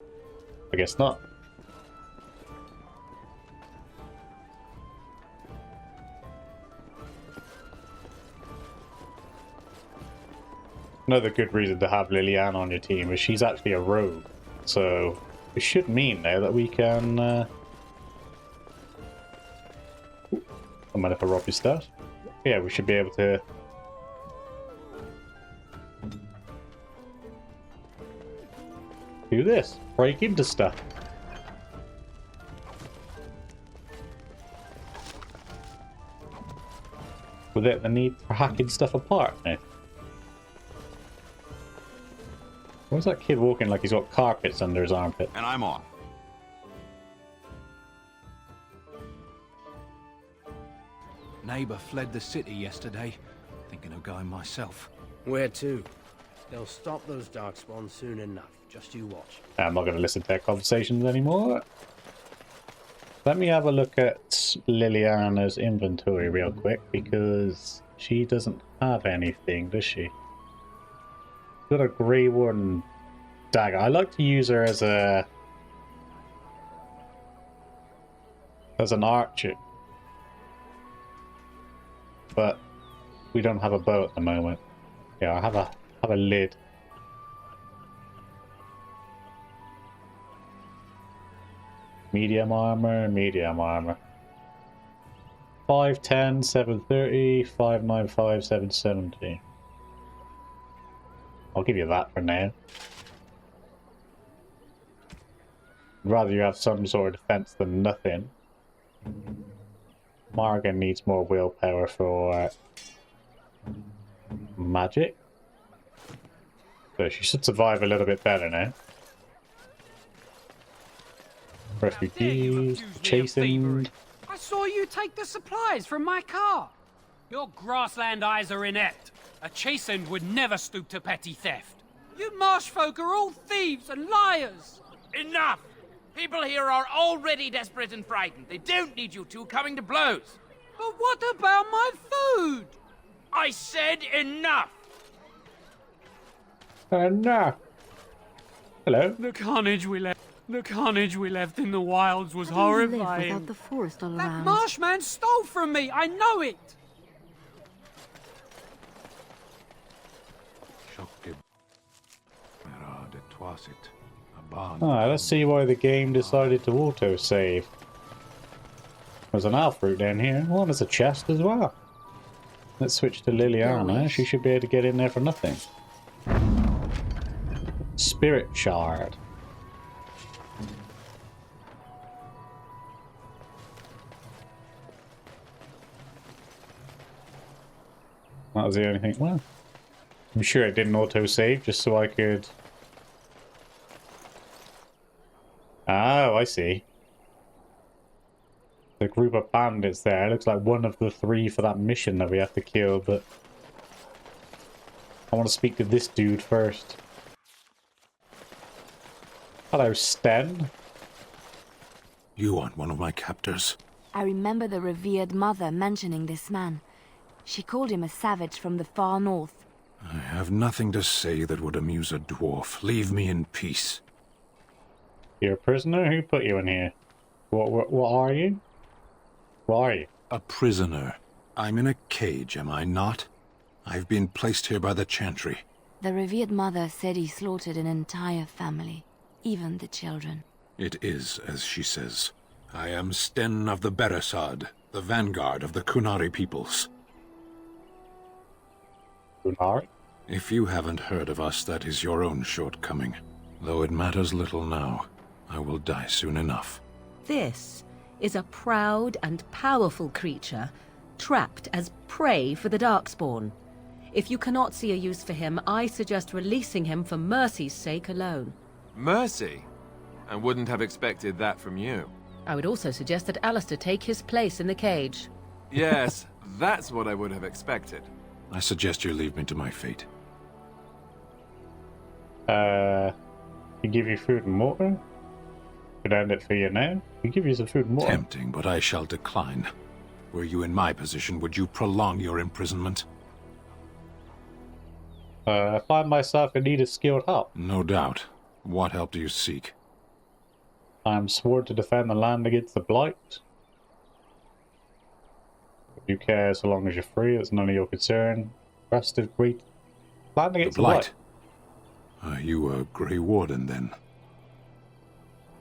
I guess not. Another good reason to have Liliana on your team is she's actually a rogue. So it should mean now that we can... I might have to rob your stuff. Yeah, we should be able to... do this. Break into stuff. Without the need for hacking stuff apart now. Where's that kid walking like he's got carpets under his armpit? And I'm off. Neighbor fled the city yesterday. Thinking of going myself. Where to? They'll stop those darkspawn soon enough. Just you watch. I'm not going to listen to their conversations anymore. Let me have a look at Liliana's inventory real quick, because she doesn't have anything, does she? She's got a grey warden dagger. I like to use her as an archer, but we don't have a bow at the moment. Yeah, I have a lid. Medium armor, medium armor. 510, 730, 595, 770. I'll give you that for now. I'd rather you have some sort of defense than nothing. Morgan needs more willpower for magic. So she should survive a little bit better now. Refugees, chastened. I saw you take the supplies from my car. Your grassland eyes are inept. A chastened would never stoop to petty theft. You marsh folk are all thieves and liars. Enough! People here are already desperate and frightened. They don't need you two coming to blows. But what about my food? I said enough! Enough! Hello? The carnage we left in the wilds was How do you live horrifying. without the forest all That around? marshman stole from me, I know it! Alright, let's see why the game decided to auto-save. There's an elf fruit down here. Well, there's a chest as well. Let's switch to Liliana. She should be able to get in there for nothing. Spirit shard. That was the only thing. Well, I'm sure it didn't auto-save just so I could... Oh, I see. The group of bandits there. Looks like one of the 3 for that mission that we have to kill, but... I want to speak to this dude first. Hello, Sten. You aren't one of my captors. I remember the revered mother mentioning this man. She called him a savage from the far north. I have nothing to say that would amuse a dwarf. Leave me in peace. You're a prisoner? Who put you in here? What are you? What are you? A prisoner. I'm in a cage, am I not? I've been placed here by the Chantry. The revered mother said he slaughtered an entire family, even the children. It is as she says. I am Sten of the Beresad, the vanguard of the Kunari peoples. Kunari? If you haven't heard of us, that is your own shortcoming. Though it matters little now. I will die soon enough. This is a proud and powerful creature, trapped as prey for the darkspawn. If you cannot see a use for him, I suggest releasing him for mercy's sake alone. Mercy? I wouldn't have expected that from you. I would also suggest that Alistair take his place in the cage. Yes, that's what I would have expected. I suggest you leave me to my fate. He give you food and water? Could end it for you now. He give you some food and water. Tempting, but I shall decline. Were you in my position, would you prolong your imprisonment? I find myself in need of skilled help. No doubt. What help do you seek? I am sworn to defend the land against the blight. If you care, so long as you're free, it's none of your concern. Rest of great land against the blight. Are you a Grey Warden, then?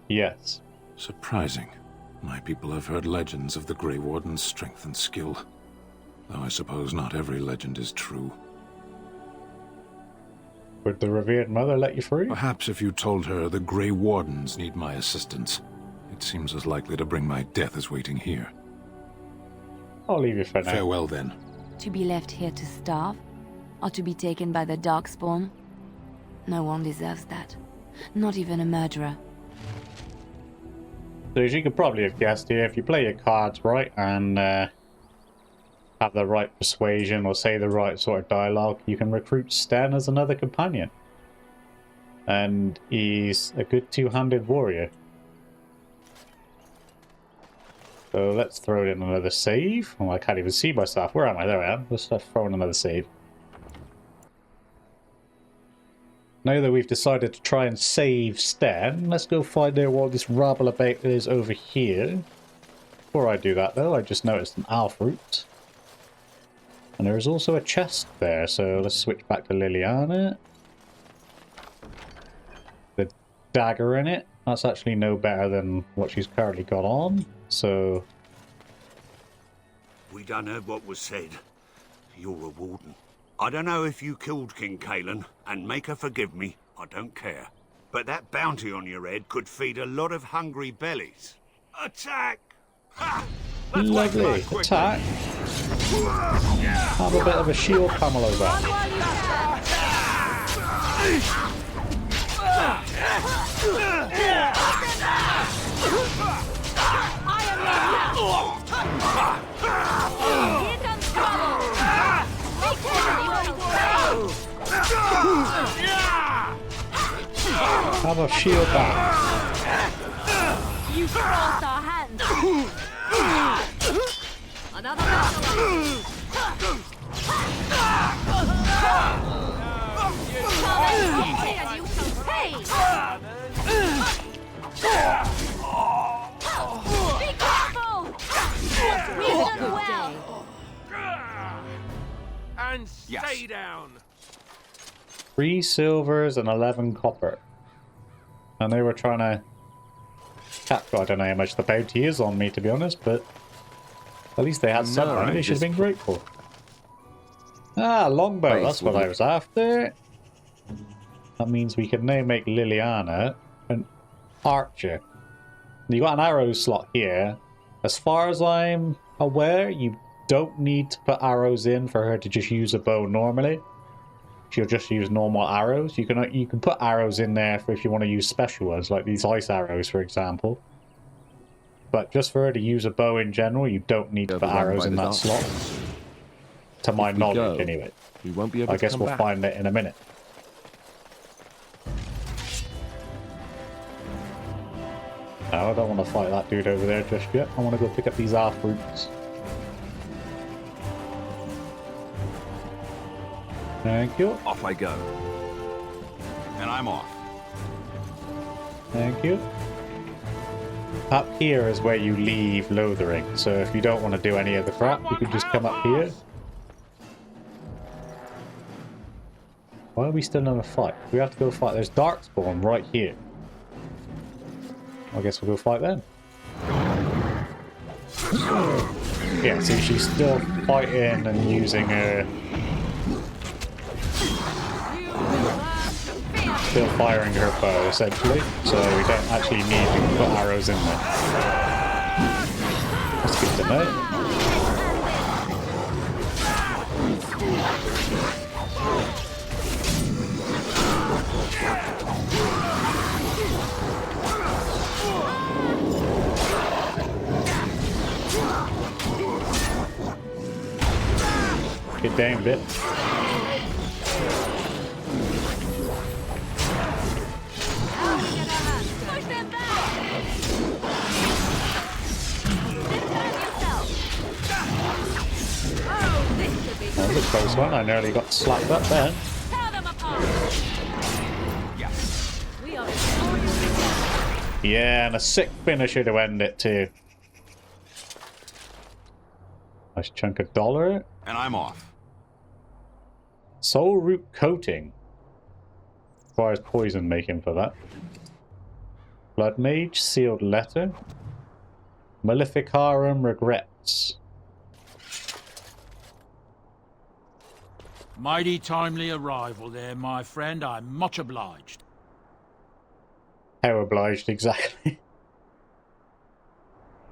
Yes. Surprising. My people have heard legends of the Grey Warden's strength and skill. Though I suppose not every legend is true. Would the revered mother let you free? Perhaps if you told her the Grey Wardens need my assistance. It seems as likely to bring my death as waiting here. I'll leave you for now. Farewell, then. To be left here to starve? Or to be taken by the darkspawn? No one deserves that. Not even a murderer. So as you could probably have guessed here, if you play your cards right and have the right persuasion or say the right sort of dialogue, you can recruit Sten as another companion. And he's a good two-handed warrior. So let's throw in another save. Oh, I can't even see myself. Where am I? There I am. Let's throw in another save. Now that we've decided to try and save Sten, let's go find out what this rabble about is over here. Before I do that though, I just noticed an owl fruit. And there is also a chest there, so let's switch back to Liliana. The dagger in it, that's actually no better than what she's currently got on, so... We done heard what was said. You're a warden. I don't know if you killed King Kalen, and make her forgive me, I don't care. But that bounty on your head could feed a lot of hungry bellies. Attack! Ha! Let's Lovely. wait for it Attack. Have a bit of a shield pummel over. Have a shield back. You crossed our hands. Another Be careful! And stay down. 3 silvers and 11 copper. And they were trying to capture, I don't know how much the bounty is on me, to be honest, but at least they had some money. They should have been grateful. Ah, longbow, that's what I was after. That means we can now make Liliana an archer. You got an arrow slot here. As far as I'm aware, you don't need to put arrows in for her to just use a bow normally. She'll just use normal arrows. You can put arrows in there for if you want to use special ones, like these ice arrows, for example. But just for her to use a bow in general, you don't need to put arrows in that slot. To my knowledge, anyway. We won't be able I guess we'll find it in a minute. No, I don't want to fight that dude over there just yet. I want to go pick up these fruits. Thank you. Off I go. And I'm off. Thank you. Up here is where you leave Lothering, so if you don't want to do any of the crap, you can just come up here. Why are we still in a fight? We have to go fight. There's darkspawn right here. I guess we'll go fight then. Yeah, see, she's still fighting and using her... Still firing her bow, essentially, so we don't actually need to put arrows in there. That's good to know. Get down a bit. That was a close one. I nearly got slapped up there. Yeah, and a sick finisher to end it too. Nice chunk of dollar. And I'm off. Soul root coating. Requires poison making for that. Blood mage, sealed letter. Maleficarum regrets. Mighty timely arrival there, my friend. I'm much obliged. How obliged exactly?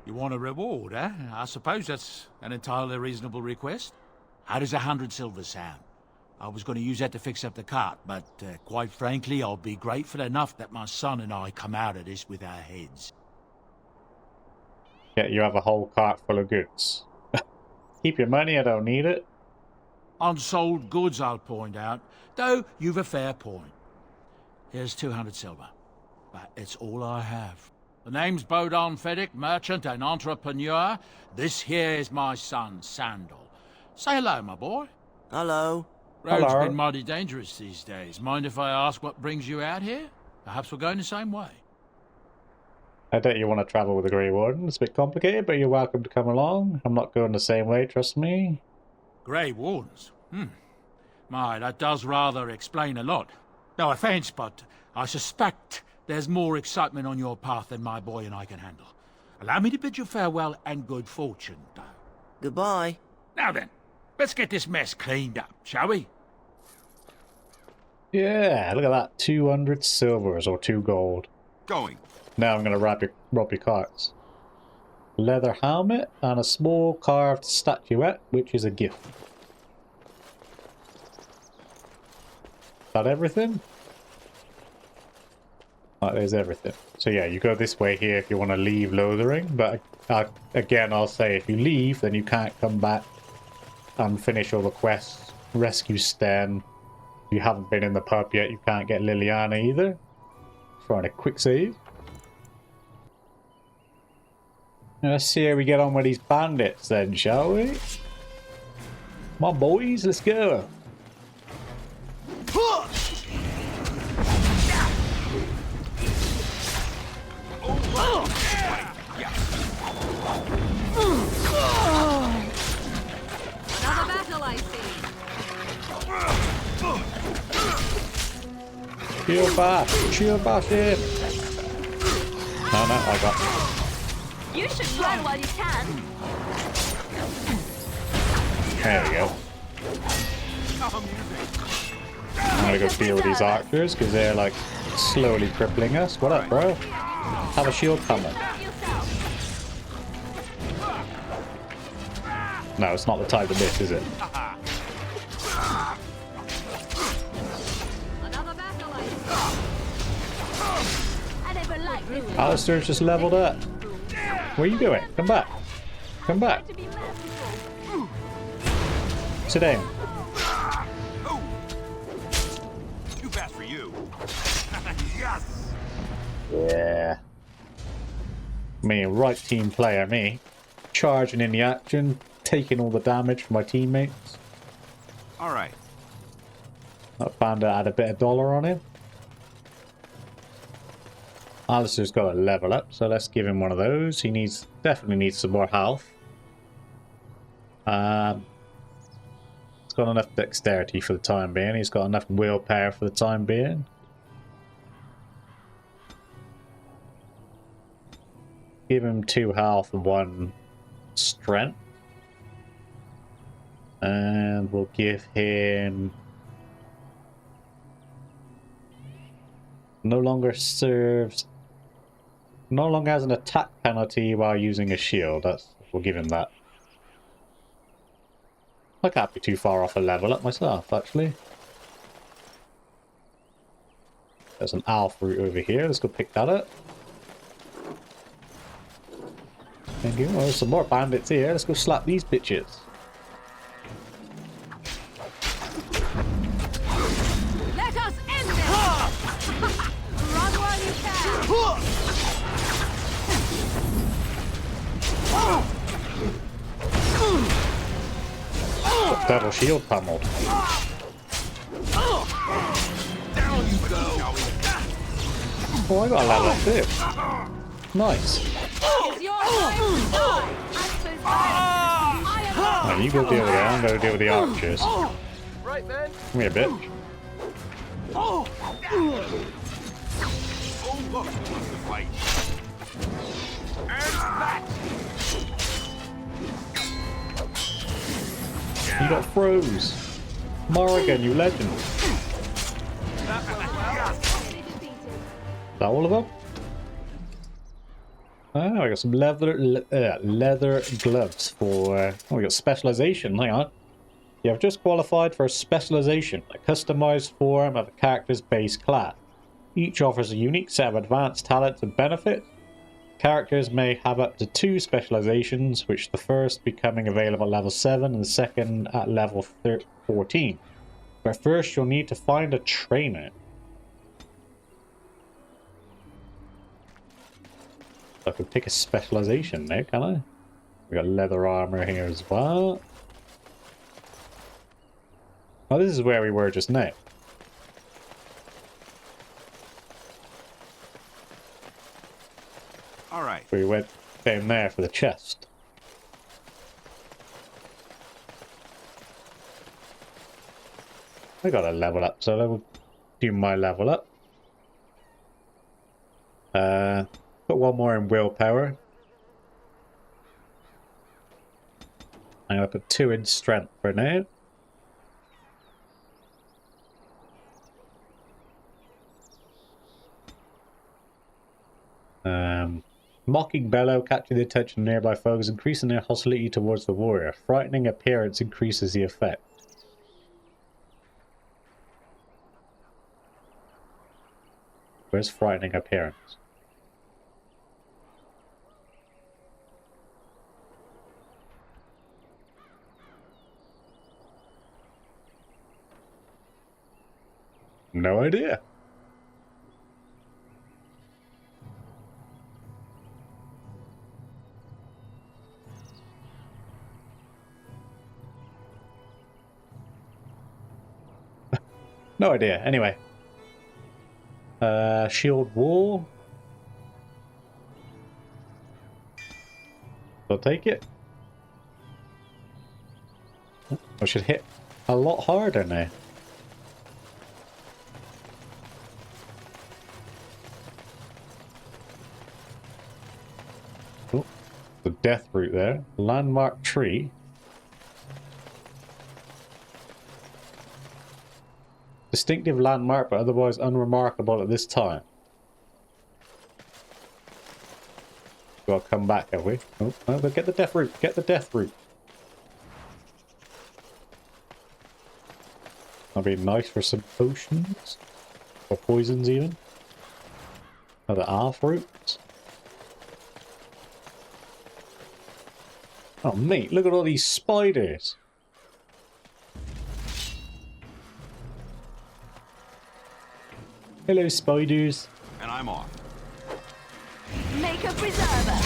You want a reward, eh? I suppose that's an entirely reasonable request. How does 100 silver sound? I was going to use that to fix up the cart, but quite frankly, I'll be grateful enough that my son and I come out of this with our heads. Yeah, you have a whole cart full of goods. Keep your money, I don't need it. Unsold goods, I'll point out, though you've a fair point. Here's 200 silver, but it's all I have. The name's Bodon Feddick, merchant and entrepreneur. This here is my son, Sandal. Say hello, my boy. Hello. Road's Hello. been mighty dangerous these days. Mind if I ask what brings you out here? Perhaps we're going the same way. I doubt you want to travel with the Grey Warden. It's a bit complicated, but you're welcome to come along. I'm not going the same way, trust me. Grey Wardens? My, that does rather explain a lot. No offence, but I suspect there's more excitement on your path than my boy and I can handle. Allow me to bid you farewell and good fortune, though. Goodbye. Now then, let's get this mess cleaned up, shall we? Yeah, look at that. 200 silvers or 2 gold. Going. Now I'm going to rob your carts. Leather helmet and a small carved statuette, which is a gift. Is that everything? Oh, there's everything. So yeah, you go this way here if you want to leave Lothering, but again, I'll say if you leave, then you can't come back and finish all the quests. Rescue Sten. If you haven't been in the pub yet, you can't get Liliana either. Trying a quick save. Let's see how we get on with these bandits then, shall we? Come on, boys, let's go. Another battle, I see. Shield bash him. No, I got it. You should run while you can. There we go. I'm gonna go deal with these archers because they're like slowly crippling us. What up, bro? Have a shield coming. No, it's not the time to miss, is it? Another battle, I see. Alistair's just leveled up. Where are you going? Come back. Come back. Sit down. Too fast for you. Yes. Yeah. Me, right team player, me. Charging in the action, taking all the damage from my teammates. All right. That bandit had a bit of dollar on him. Alistair's got a level up, so let's give him one of those. He definitely needs some more health. He's got enough dexterity for the time being. He's got enough willpower for the time being. Give him 2 health and 1 strength. And we'll give him... No longer has an attack penalty while using a shield. We'll give him that. I can't be too far off a level up myself, actually. There's an alpha root over here. Let's go pick that up. Thank you. Oh, there's some more bandits here. Let's go slap these bitches. Let us end this! Run while you can! Double shield pummeled. Down you go. Oh, I got a level up too. Nice. Right, you go deal with it. I'm going to deal with the archers. Right then. Come here, bitch. Oh, look, who wants to fight? And that! You got froze. Morrigan, you legend. Is that all of them? Oh, I got some leather gloves for... oh, we got specialization. Hang on. You have just qualified for a specialization, a customized form of a character's base class. Each offers a unique set of advanced talents and benefits. Characters may have up to 2 specializations, which the first becoming available at level 7 and the second at level 14. But first you'll need to find a trainer. I could pick a specialization now, can I? We got leather armor here as well. Oh, this is where we were just now. All right. We went down there for the chest. I got a level up, so I will do my level up. Put one more in willpower. I'm gonna put 2 in strength for now. Mocking bellow, catching the attention of nearby foes, increasing their hostility towards the warrior. Frightening appearance increases the effect. Where's frightening appearance? No idea. No idea. Anyway. Shield wall. I'll take it. I should hit a lot harder now. Oh, the death route there. Landmark tree. Distinctive landmark, but otherwise unremarkable at this time. We'll come back, have we? Oh, no, but get the death route. Get the death route. That'd be nice for some potions. Or poisons, even. Another half route. Oh, mate, look at all these spiders. Hello, spiders. And I'm off. Make a preserver.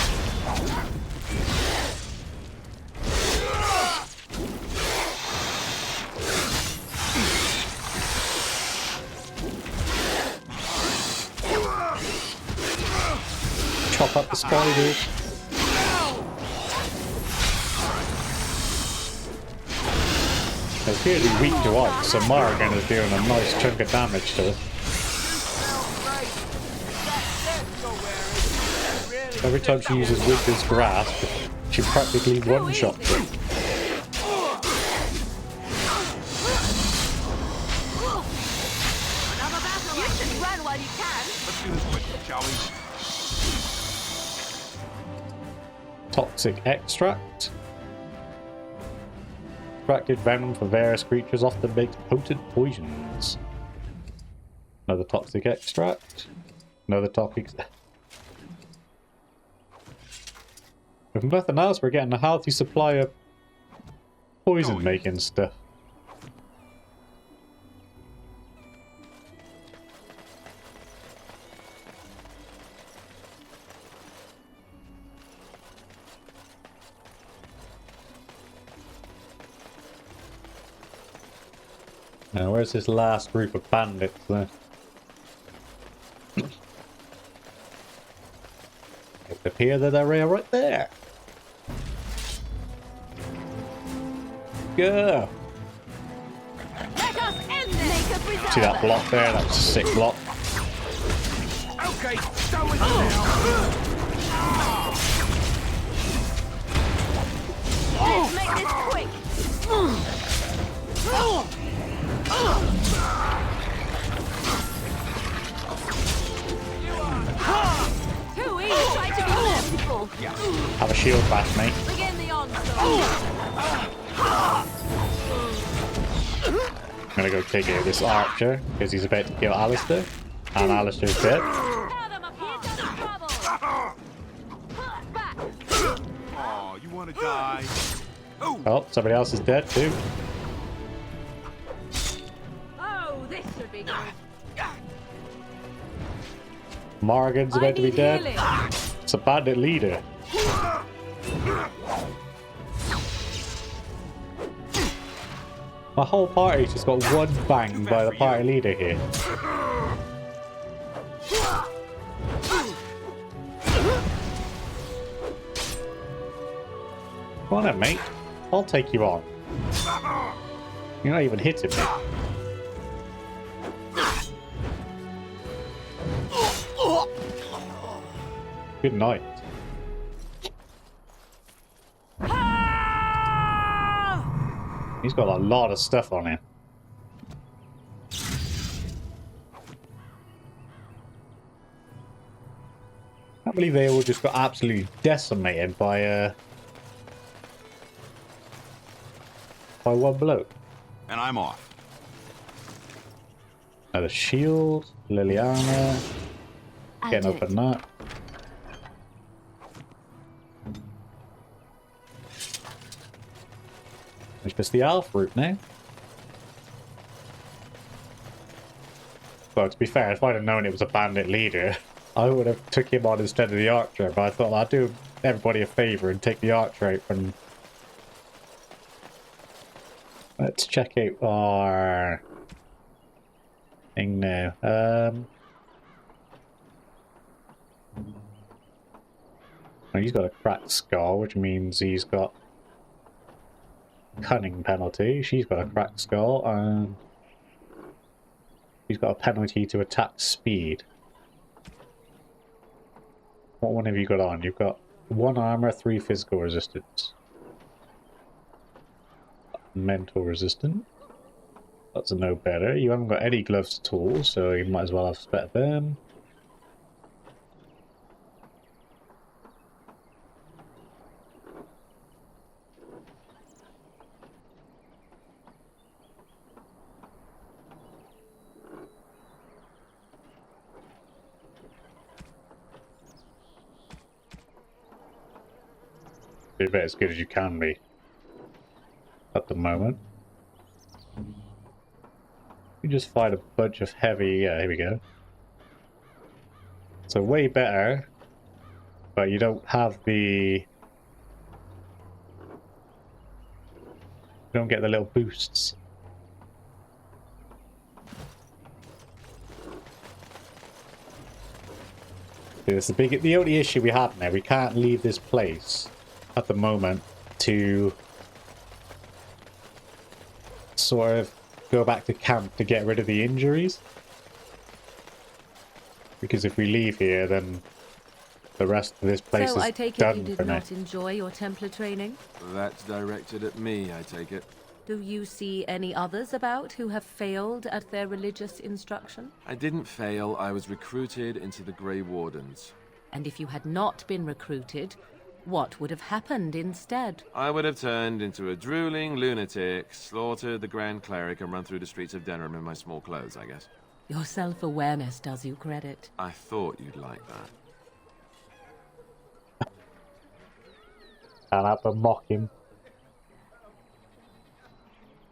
Chop up the spiders. They appear to be weak to ice, so Morrigan is doing a nice chunk of damage to it. Every time she uses Winter's Grasp, she practically one-shots it. You should run while you can. Let's do this quick, shall we? Toxic extract. Extracted venom for various creatures often makes potent poisons. Another toxic extract. Another toxic... If nothing else, we're getting a healthy supply of poison making stuff. Now, where's this last group of bandits there? appear that area right there. Go! Let us end this! See that block there? That was a sick block. Okay, go with it now. Let's make this quick! Too easy, try to be merciful! Have a shield bash, mate. Begin the onslaught! I'm gonna go take out this archer, because he's about to kill Alistair. And Alistair's dead. Oh, you want to die? Oh, somebody else is dead too. Oh, this should be good. Morgan's about to be dead. It's a bandit leader. My whole party's just got one bang by the party leader here. Come on then, mate. I'll take you on. You're not even hitting me. Good night. He's got a lot of stuff on him. I can't believe they all just got absolutely decimated by one bloke. And I'm off. Another shield, Liliana. Getting open that. It's just the elf route now. Well, to be fair, if I'd have known it was a bandit leader, I would have took him on instead of the archer, but I thought I'd do everybody a favour and take the archer out from... Let's check out our thing now. He's got a cracked skull, which means he's got cunning penalty. She's got a cracked skull, and he's got a penalty to attack speed. What one have you got on? You've got 1 armor, 3 physical resistance. Mental resistant. That's a no better. You haven't got any gloves at all, so you might as well have a spare them. Be about as good as you can be at the moment. You just fight a bunch of heavy. Yeah, here we go. So way better, but you don't have the. You don't get the little boosts. It's the only issue we have now. We can't leave this place at the moment to sort of go back to camp to get rid of the injuries, because if we leave here, then the rest of this place So is I take it done you did for now. not enjoy your Templar training? That's directed at me, I take it. Do you see any others about who have failed at their religious instruction? I didn't fail, I was recruited into the Grey Wardens. And if you had not been recruited, what would have happened instead? I would have turned into a drooling lunatic, slaughtered the Grand Cleric, and run through the streets of Denham in my small clothes, I guess. Your self-awareness does you credit. I thought you'd like that. Can't help but mock him.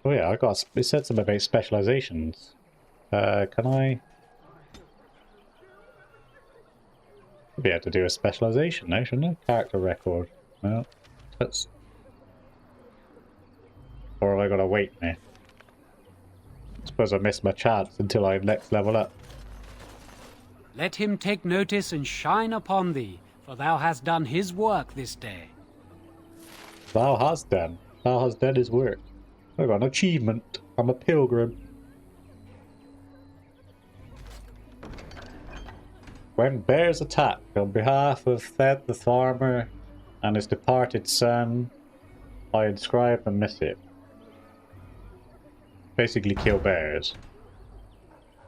Oh yeah, it said something about specializations. Can I be able to do a specialization now, shouldn't I? Character record. No. That's... Or have I got to wait now? I suppose I missed my chance until I next level up. Let him take notice and shine upon thee, for thou hast done his work this day. Thou hast done. Thou hast done his work. I got an achievement. I'm a pilgrim. When bears attack on behalf of Thed the farmer and his departed son, I inscribe a missive. Basically kill bears.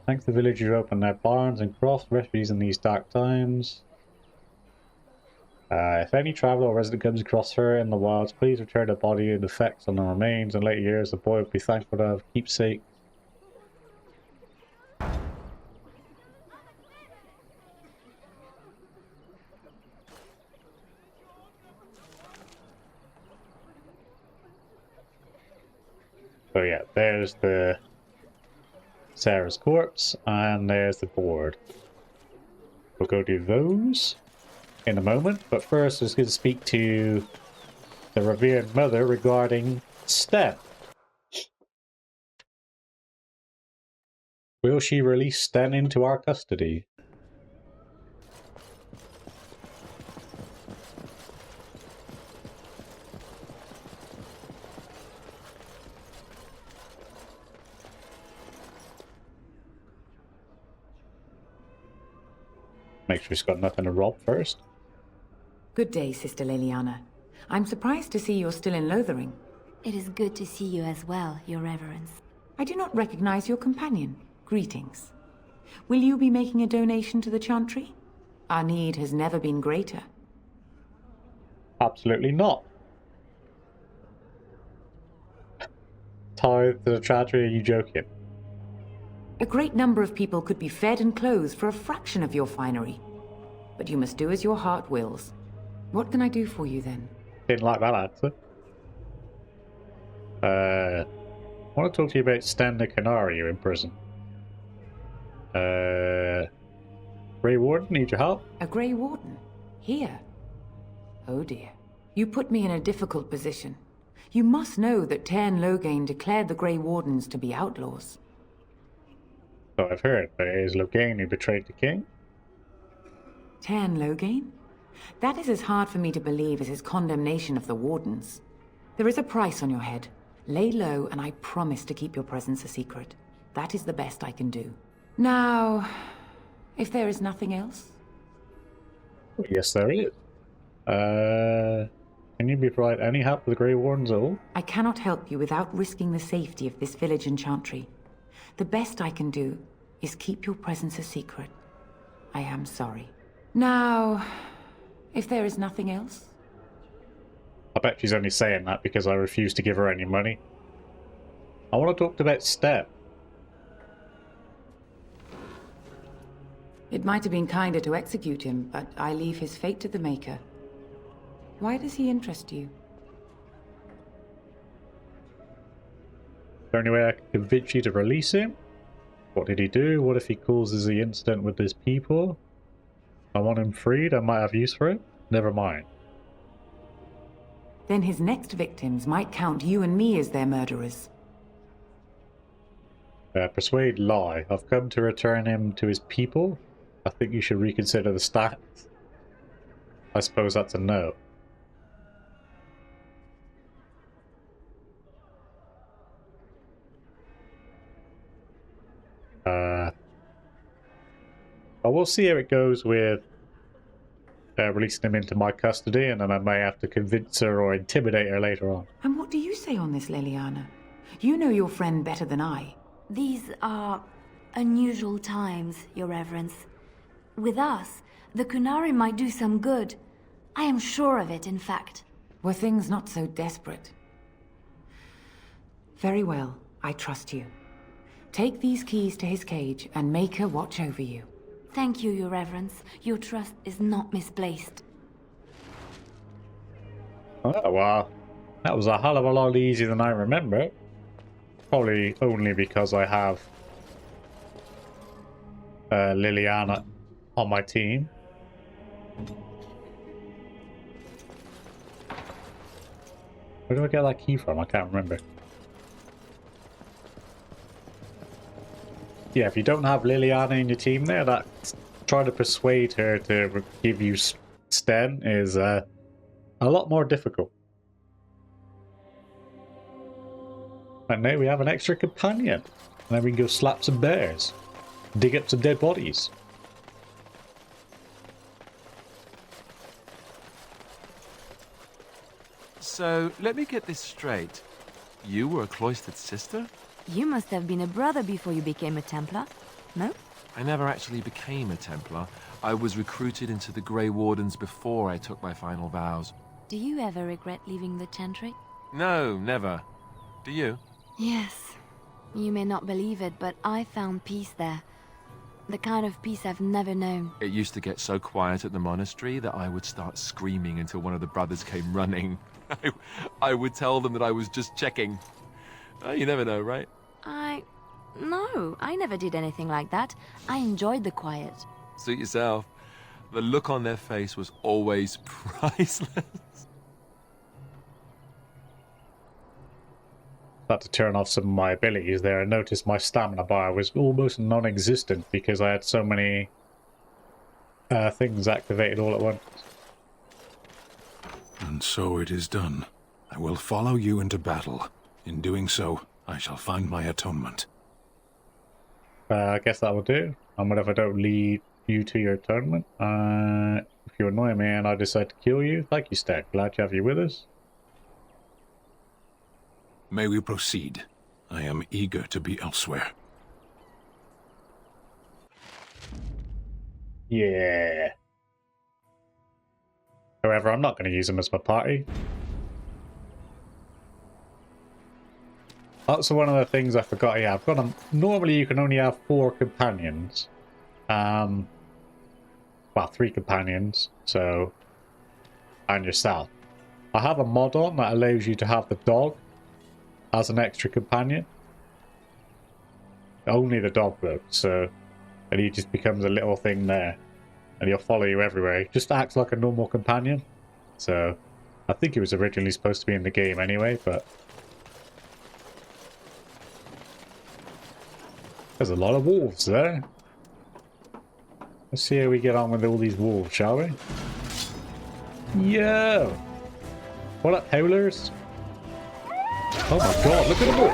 Thank the villagers who opened their barns and crofts, refugees in these dark times. If any traveller or resident comes across her in the wilds, please return the body and effects on the remains. In later years, the boy will be thankful to have keepsake. So yeah, there's the Sarah's corpse, and there's the board. We'll go do those in a moment, but first I was going to speak to the revered mother regarding Sten. Will she release Sten into our custody? Make sure she's got nothing to rob first. Good day, Sister Leliana. I'm surprised to see you're still in Lothering. It is good to see you as well, Your Reverence. I do not recognize your companion. Greetings. Will you be making a donation to the Chantry? Our need has never been greater. Absolutely not. Tithe to the Chantry, are you joking? A great number of people could be fed and clothed for a fraction of your finery. But you must do as your heart wills. What can I do for you, then? Didn't like that answer. I want to talk to you about Sten the Canary in prison. Grey Warden, need your help? A Grey Warden? Here? Oh dear. You put me in a difficult position. You must know that Tairn Loghain declared the Grey Wardens to be outlaws. So I've heard, but it is Loghain who betrayed the king? Tairn Loghain? That is as hard for me to believe as his condemnation of the Wardens. There is a price on your head. Lay low, and I promise to keep your presence a secret. That is the best I can do. Now, if there is nothing else? Yes, there is. Can you provide any help with the Grey Wardens at all? I cannot help you without risking the safety of this village and Chantry. The best I can do is keep your presence a secret. I am sorry. Now, if there is nothing else? I bet she's only saying that because I refuse to give her any money. I want to talk about Sten. It might have been kinder to execute him, but I leave his fate to the Maker. Why does he interest you? Is there any way I can convince you to release him? What did he do? What if he causes the incident with his people? I want him freed. I might have use for him. Never mind. Then his next victims might count you and me as their murderers. Persuade, lie. I've come to return him to his people. I think you should reconsider the stats. I suppose that's a no. But we'll see how it goes with releasing him into my custody, and then I may have to convince her or intimidate her later on. And what do you say on this, Leliana? You know your friend better than I. These are unusual times, Your Reverence. With us, the Kunari might do some good. I am sure of it, in fact. Were things not so desperate? Very well, I trust you. Take these keys to his cage and make her watch over you. Thank you, Your Reverence. Your trust is not misplaced. Oh, well, that was a hell of a lot easier than I remember. Probably only because I have Leliana on my team. Where do I get that key from? I can't remember. Yeah, if you don't have Leliana in your team there, try to persuade her to give you Sten is a lot more difficult. And now we have an extra companion. And then we can go slap some bears. Dig up some dead bodies. So, let me get this straight. You were a cloistered sister? You must have been a brother before you became a Templar, no? I never actually became a Templar. I was recruited into the Grey Wardens before I took my final vows. Do you ever regret leaving the Chantry? No, never. Do you? Yes. You may not believe it, but I found peace there. The kind of peace I've never known. It used to get so quiet at the monastery that I would start screaming until one of the brothers came running. I would tell them that I was just checking. Oh, you never know, right? No, I never did anything like that. I enjoyed the quiet. Suit yourself. The look on their face was always priceless. Had to turn off some of my abilities there. I noticed my stamina bar was almost non-existent because I had so many things activated all at once. And so it is done. I will follow you into battle. In doing so, I shall find my atonement. I guess that will do. And what if I don't lead you to your atonement? If you annoy me and I decide to kill you, thank you, Sten. Glad to have you with us. May we proceed? I am eager to be elsewhere. Yeah. However, I'm not going to use them as my party. Also, one of the things I forgot, yeah, I've got them. Normally, you can only have 4 companions. Well, 3 companions, so. And yourself. I have a mod on that allows you to have the dog as an extra companion. Only the dog, though, so. And he just becomes a little thing there. And he'll follow you everywhere. He just acts like a normal companion. So, I think he was originally supposed to be in the game anyway, but. There's a lot of wolves there. Let's see how we get on with all these wolves, shall we? Yo! What up, howlers? Oh my god, look at them all!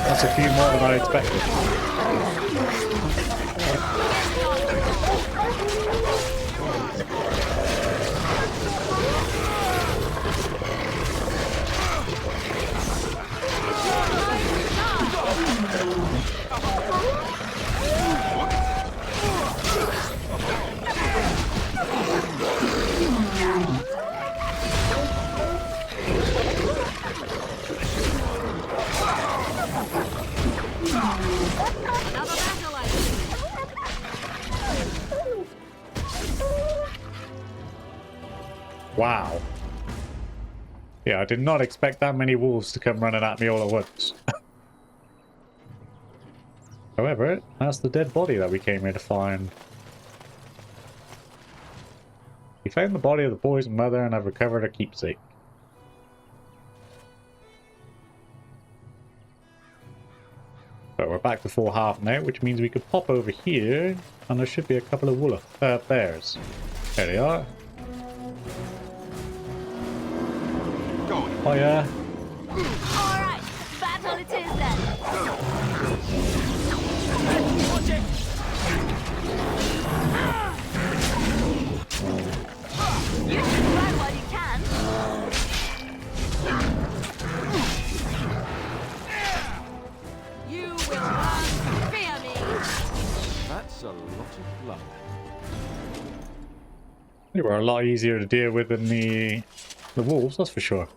That's a few more than I expected. Wow. Yeah, I did not expect that many wolves to come running at me all at once. However, that's the dead body that we came here to find. We found the body of the boy's mother and have recovered her keepsake. So we're back to full health now, which means we could pop over here, and there should be a couple of bears. There they are. Oh yeah. Alright, battle it is then. Watch it! You should run while you can. You will run, fear me! That's a lot of blood. They were a lot easier to deal with than the wolves, that's for sure.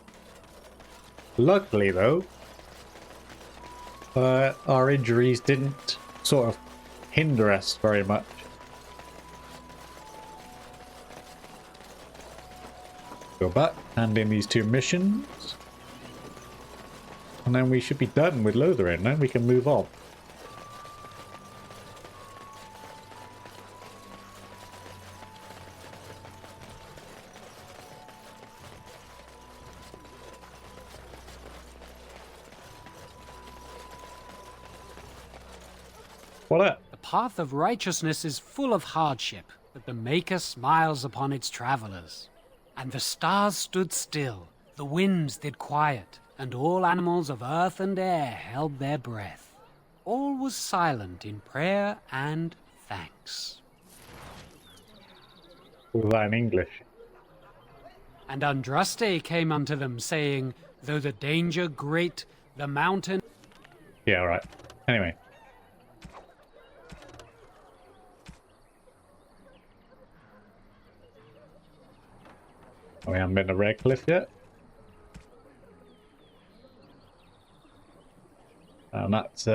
Luckily, though, our injuries didn't sort of hinder us very much. Go back, hand in these 2 missions, and then we should be done with Lothering. Then we can move on. What up? The path of righteousness is full of hardship, but the Maker smiles upon its travelers. And the stars stood still, the winds did quiet, and all animals of earth and air held their breath. All was silent in prayer and thanks. Was that in English? And Andraste came unto them, saying, though the danger great, the mountain... Yeah, right. Anyway. We haven't been to Red Cliff yet. And that's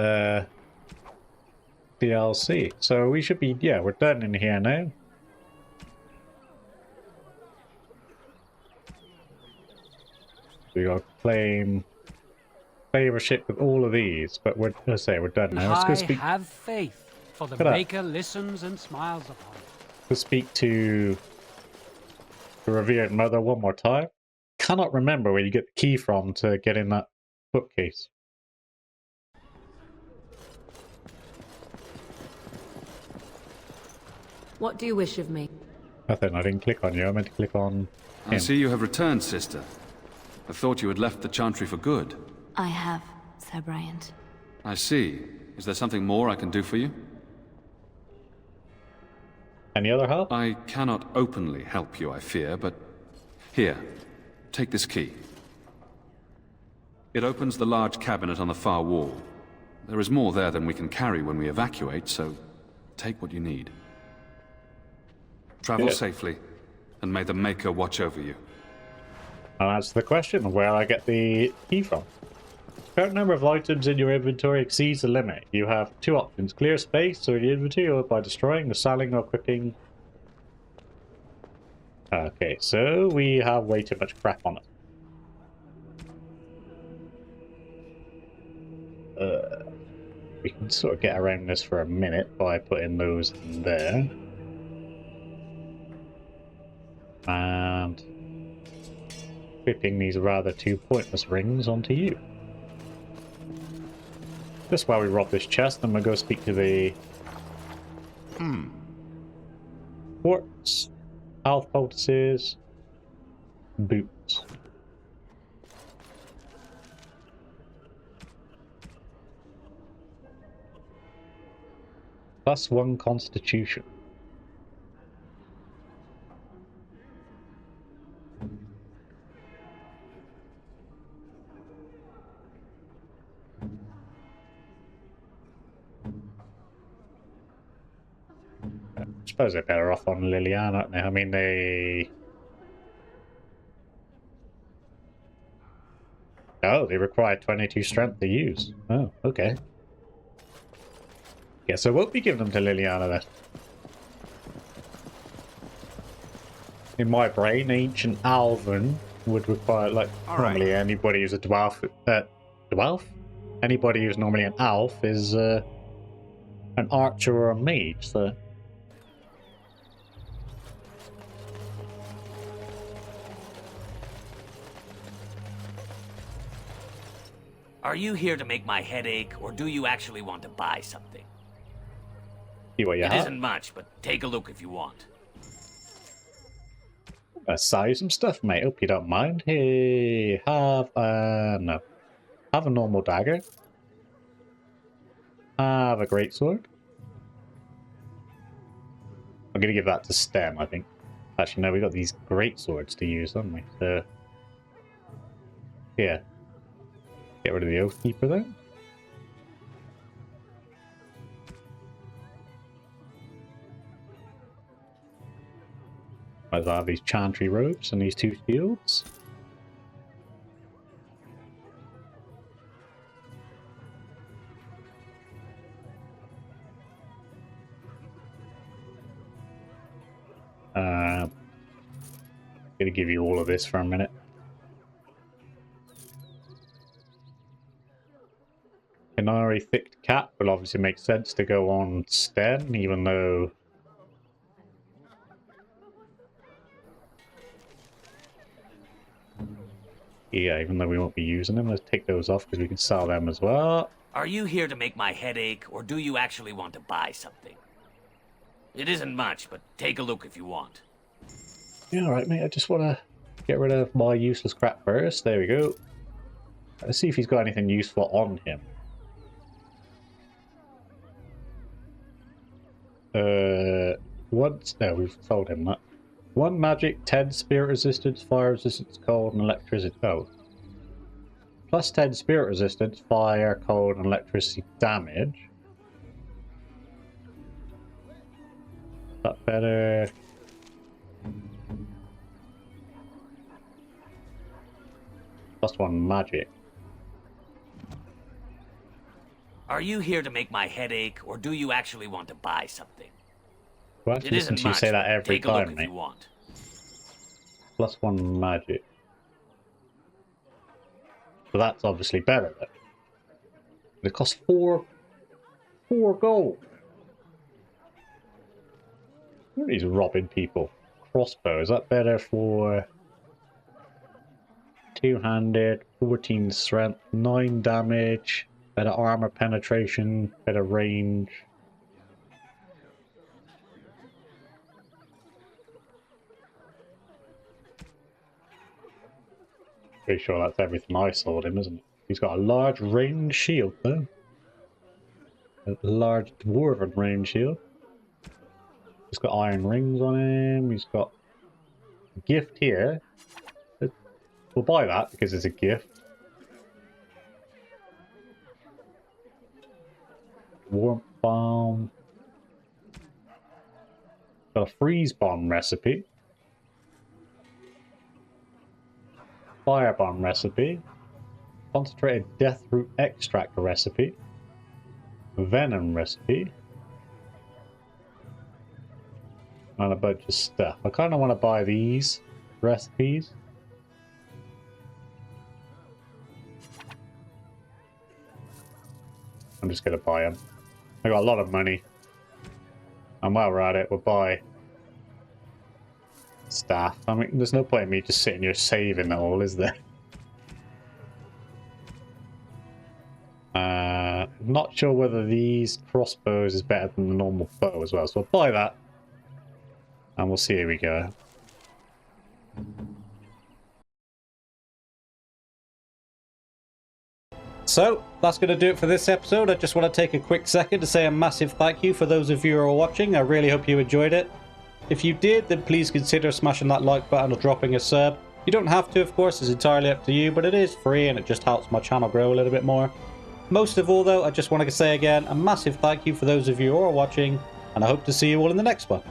DLC. So we should be, yeah, we're done in here now. We got to claim favourship with all of these, but we're done now. Let's go speak. Have faith, for the Maker listens and smiles upon it. Let's speak to the revered mother one more time. Cannot remember where you get the key from to get in that bookcase. What do you wish of me? Nothing, I didn't click on you, I meant to click on him. I see you have returned, sister. I thought you had left the Chantry for good. I have, Sir Bryant. I see. Is there something more I can do for you? Any other help? I cannot openly help you, I fear, but... Here, take this key. It opens the large cabinet on the far wall. There is more there than we can carry when we evacuate, so take what you need. Travel safely, and may the Maker watch over you. I'll answer the question of where I get the key from. The current number of items in your inventory exceeds the limit. You have two options: clear space or the inventory, or by destroying the selling or equipping. Okay, so we have way too much crap on it. We can sort of get around this for a minute by putting those in there. And equipping these rather two pointless rings onto you. Just while we rob this chest, then we'll go speak to the quartz, health poultices, boots. +1 constitution. I suppose they're better off on Liliana, aren't they? I mean, they... Oh, they require 22 strength to use. Oh, okay. Guess I won't be giving them to Liliana then. In my brain, ancient Alvin would require, like, normally anybody who's a dwarf... dwarf? Anybody who's normally an elf is an archer or a mage, so... Are you here to make my head ache, or do you actually want to buy something? See what you It have. isn't much, but take a look if you want. Let's sell you some stuff, mate. Hope you don't mind. Hey, have no. Have a normal dagger. Have a greatsword. I'm gonna give that to Sten, I think. Actually, no, we got these greatswords to use, haven't we? So, yeah. Get rid of the Oathkeeper then. Might as well have these chantry robes and these two shields. I'm gonna give you all of this for a minute. Canary thick cap will obviously make sense to go on Sten, even though... Yeah, even though we won't be using them, let's take those off because we can sell them as well. Are you here to make my head ache, or do you actually want to buy something? It isn't much, but take a look if you want. Yeah, alright, mate. I just want to get rid of my useless crap first. There we go. Let's see if he's got anything useful on him. No, we've told him that. 1 magic, 10 spirit resistance, fire resistance, cold, and electricity. Oh. Plus 10 spirit resistance, fire, cold, and electricity damage. Is that better? Plus 1 magic. Are you here to make my head ache, or do you actually want to buy something? Well, It listen isn't to you much, say that but every take a look time, if mate. you want. Plus 1 magic. So that's obviously better then. It costs 4 gold. Where are these robbing people? Crossbow, is that better for 2-handed, 14 strength, 9 damage, better armor penetration, better range. Pretty sure that's everything I sold him, isn't it? He's got a large range shield, though. A large dwarven range shield. He's got iron rings on him. He's got a gift here. We'll buy that because it's a gift. Warmth bomb. Got a freeze bomb recipe. Firebomb recipe, concentrated death root extract recipe, venom recipe, and a bunch of stuff. I kind of want to buy these recipes. I'm just going to buy them. I got a lot of money. And while we're at it, we'll buy staff. I mean, there's no point in me just sitting here saving it all, is there? Not sure whether these crossbows is better than the normal bow as well, so I'll buy that. And we'll see how we go. So, that's going to do it for this episode. I just want to take a quick second to say a massive thank you for those of you who are watching. I really hope you enjoyed it. If you did, then please consider smashing that like button or dropping a sub. You don't have to, of course, it's entirely up to you, but it is free and it just helps my channel grow a little bit more. Most of all, though, I just want to say again a massive thank you for those of you who are watching, and I hope to see you all in the next one.